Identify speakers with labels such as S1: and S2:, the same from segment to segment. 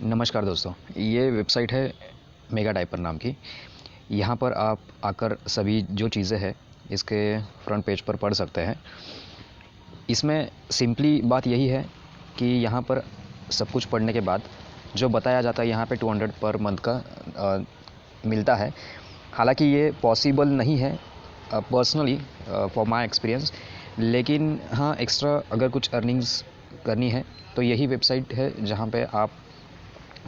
S1: नमस्कार दोस्तों, ये वेबसाइट है मेगा डायपर नाम की। यहाँ पर आप आकर सभी जो चीज़ें हैं इसके फ्रंट पेज पर पढ़ सकते हैं। इसमें सिंपली बात यही है कि यहाँ पर सब कुछ पढ़ने के बाद जो बताया जाता है यहाँ पे 200 पर मंथ का मिलता है। हालांकि ये पॉसिबल नहीं है पर्सनली फॉर माय एक्सपीरियंस, लेकिन हाँ एक्स्ट्रा अगर कुछ अर्निंग्स करनी है तो यही वेबसाइट है जहाँ पे आप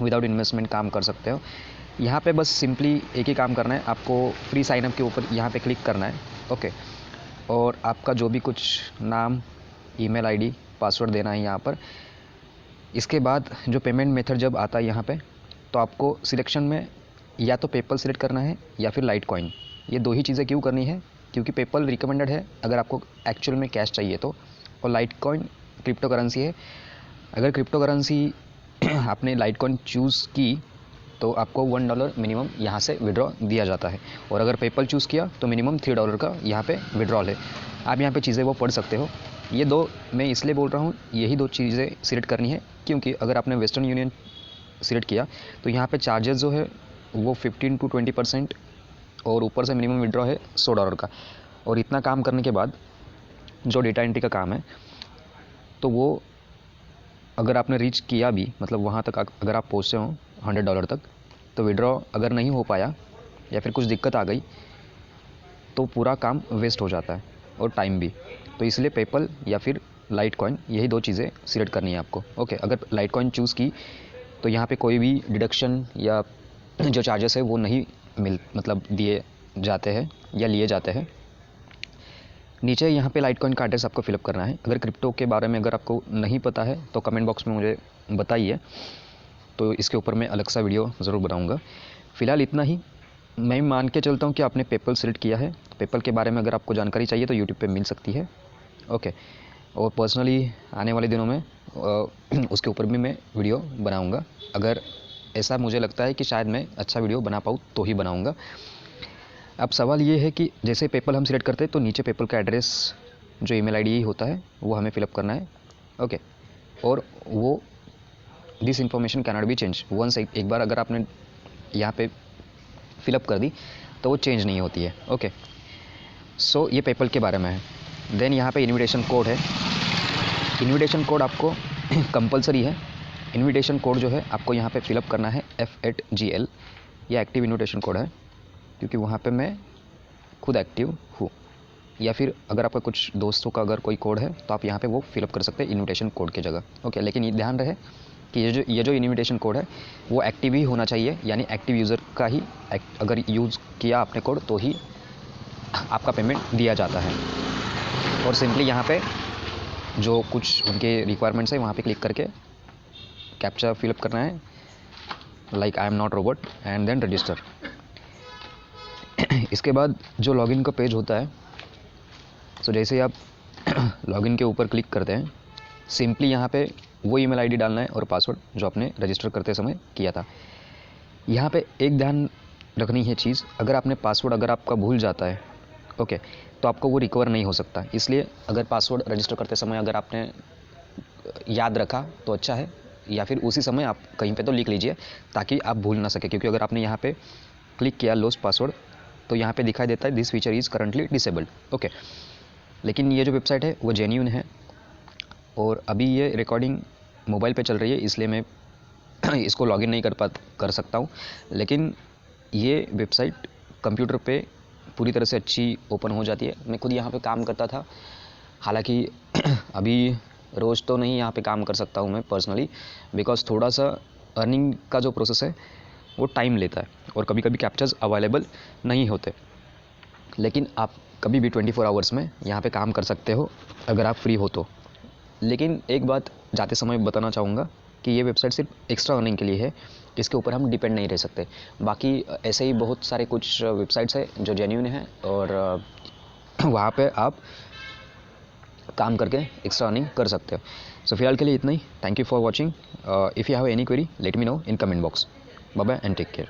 S1: विदाउट इन्वेस्टमेंट काम कर सकते हो। यहाँ पे बस सिंपली एक ही काम करना है, आपको फ्री साइन अप के ऊपर यहाँ पे क्लिक करना है। ओके, और आपका जो भी कुछ नाम, ईमेल आईडी, पासवर्ड देना है यहाँ पर। इसके बाद जो पेमेंट मेथड जब आता है यहाँ पे, तो आपको सिलेक्शन में या तो पेपल सिलेक्ट करना है या फिर लाइट कॉइन। ये दो ही चीज़ें क्यों करनी है, क्योंकि पेपल रिकमेंडेड है अगर आपको एक्चुअल में कैश चाहिए तो, और लाइट कॉइन क्रिप्टो करेंसी है। अगर क्रिप्टो करेंसी आपने लाइट कॉइन चूज़ की तो आपको $1 मिनिमम यहाँ से विड्रॉ दिया जाता है, और अगर पेपल चूज़ किया तो मिनिमम $3 का यहाँ पे विड्रॉल है। आप यहाँ पे चीज़ें वो पढ़ सकते हो। ये दो मैं इसलिए बोल रहा हूँ, यही दो चीज़ें सिलेक्ट करनी है, क्योंकि अगर आपने वेस्टर्न यूनियन सिलेक्ट किया तो यहाँ पे चार्जेस जो है वो 15 to 20% और ऊपर से मिनिमम विड्रॉ है $100 का। और इतना काम करने के बाद जो डेटा एंट्री का काम है, तो वो अगर आपने रीच किया भी, मतलब वहाँ तक अगर आप पहुँचे हो $100 तक, तो विड्रॉ अगर नहीं हो पाया या फिर कुछ दिक्कत आ गई तो पूरा काम वेस्ट हो जाता है और टाइम भी। तो इसलिए पेपल या फिर लाइट कॉइन, यही दो चीज़ें सिलेक्ट करनी है आपको। ओके, अगर लाइट कॉइन चूज़ की तो यहाँ पे कोई भी डिडक्शन या जो चार्जेस है वो नहीं मतलब दिए जाते हैं या लिए जाते हैं। नीचे यहाँ पे लाइट कॉइन का एड्रेस आपको फिलअप करना है। अगर क्रिप्टो के बारे में अगर आपको नहीं पता है तो कमेंट बॉक्स में मुझे बताइए, तो इसके ऊपर मैं अलग सा वीडियो ज़रूर बनाऊँगा। फ़िलहाल इतना ही। मैं मान के चलता हूँ कि आपने पेपल सेलेक्ट किया है। पेपल के बारे में अगर आपको जानकारी चाहिए तो यूट्यूब पे मिल सकती है। ओके, और पर्सनली आने वाले दिनों में उसके ऊपर भी मैं वीडियो बनाऊँगा। अगर ऐसा मुझे लगता है कि शायद मैं अच्छा वीडियो बना पाऊँ तो ही बनाऊँगा। अब सवाल ये है कि जैसे पेपल हम सिलेक्ट करते हैं तो नीचे पेपल का एड्रेस, जो ईमेल आईडी होता है वो हमें फिलअप करना है। ओके, और वो this information can not be change once. एक बार अगर आपने यहाँ पे फिलअप कर दी तो वो चेंज नहीं होती है। ओके, सो ये पेपल के बारे में है। देन यहाँ पे इन्विटेशन कोड है। इन्विटेशन कोड आपको कंपलसरी है। इन्विटेशन कोड जो है आपको यहाँ पे फिलअप करना है F8GL। ये एक्टिव इन्विटेशन कोड है क्योंकि वहाँ पे मैं खुद एक्टिव हूँ। या फिर अगर आपका कुछ दोस्तों का अगर कोई कोड है तो आप यहाँ पे वो फिलअप कर सकते हैं इन्विटेशन कोड की जगह। ओके, लेकिन ये ध्यान रहे कि ये जो इन्विटेशन कोड है वो एक्टिव ही होना चाहिए, यानी एक्टिव यूज़र का ही अगर यूज़ किया आपने कोड तो ही आपका पेमेंट दिया जाता है। और सिंपली यहाँ पे जो कुछ उनके रिक्वायरमेंट्स है वहाँ पे क्लिक करके कैप्चा फिलअप करना है, like I am not robot, and then register. इसके बाद जो लॉगिन का पेज होता है, सो जैसे आप लॉगिन के ऊपर क्लिक करते हैं, सिंपली यहाँ पे वो ईमेल आईडी डालना है और पासवर्ड जो आपने रजिस्टर करते समय किया था। यहाँ पे एक ध्यान रखनी है चीज़, अगर आपने पासवर्ड अगर आपका भूल जाता है, ओके, तो आपको वो रिकवर नहीं हो सकता। इसलिए अगर पासवर्ड रजिस्टर करते समय अगर आपने याद रखा तो अच्छा है, या फिर उसी समय आप कहीं पे तो लिख लीजिए ताकि आप भूल ना सके। क्योंकि अगर आपने यहाँ पे क्लिक किया लॉस्ट पासवर्ड तो यहाँ पे दिखाई देता है this feature is currently disabled. Okay, लेकिन ये जो वेबसाइट है वो जेन्युइन है, और अभी ये रिकॉर्डिंग मोबाइल पे चल रही है इसलिए मैं इसको लॉगिन नहीं कर सकता हूँ। लेकिन ये वेबसाइट कंप्यूटर पे पूरी तरह से अच्छी ओपन हो जाती है। मैं खुद यहाँ पे काम करता था, हालांकि अभी रोज़ तो नहीं यहाँ पे काम कर सकता हूँ मैं पर्सनली, बिकॉज थोड़ा सा अर्निंग का जो प्रोसेस है वो टाइम लेता है और कभी कभी कैप्चर्स अवेलेबल नहीं होते। लेकिन आप कभी भी 24 आवर्स में यहाँ पे काम कर सकते हो अगर आप फ्री हो तो। लेकिन एक बात जाते समय बताना चाहूँगा कि ये वेबसाइट सिर्फ एक्स्ट्रा अर्निंग के लिए है, इसके ऊपर हम डिपेंड नहीं रह सकते। बाकी ऐसे ही बहुत सारे कुछ वेबसाइट्स हैं जो जेन्युइन हैं, और वहाँ पे आप काम करके एक्स्ट्रा अर्निंग कर सकते हो। सो फिलहाल के लिए इतना ही। Thank you for watching. If you have any query let me know in comment box. Bye bye and take care.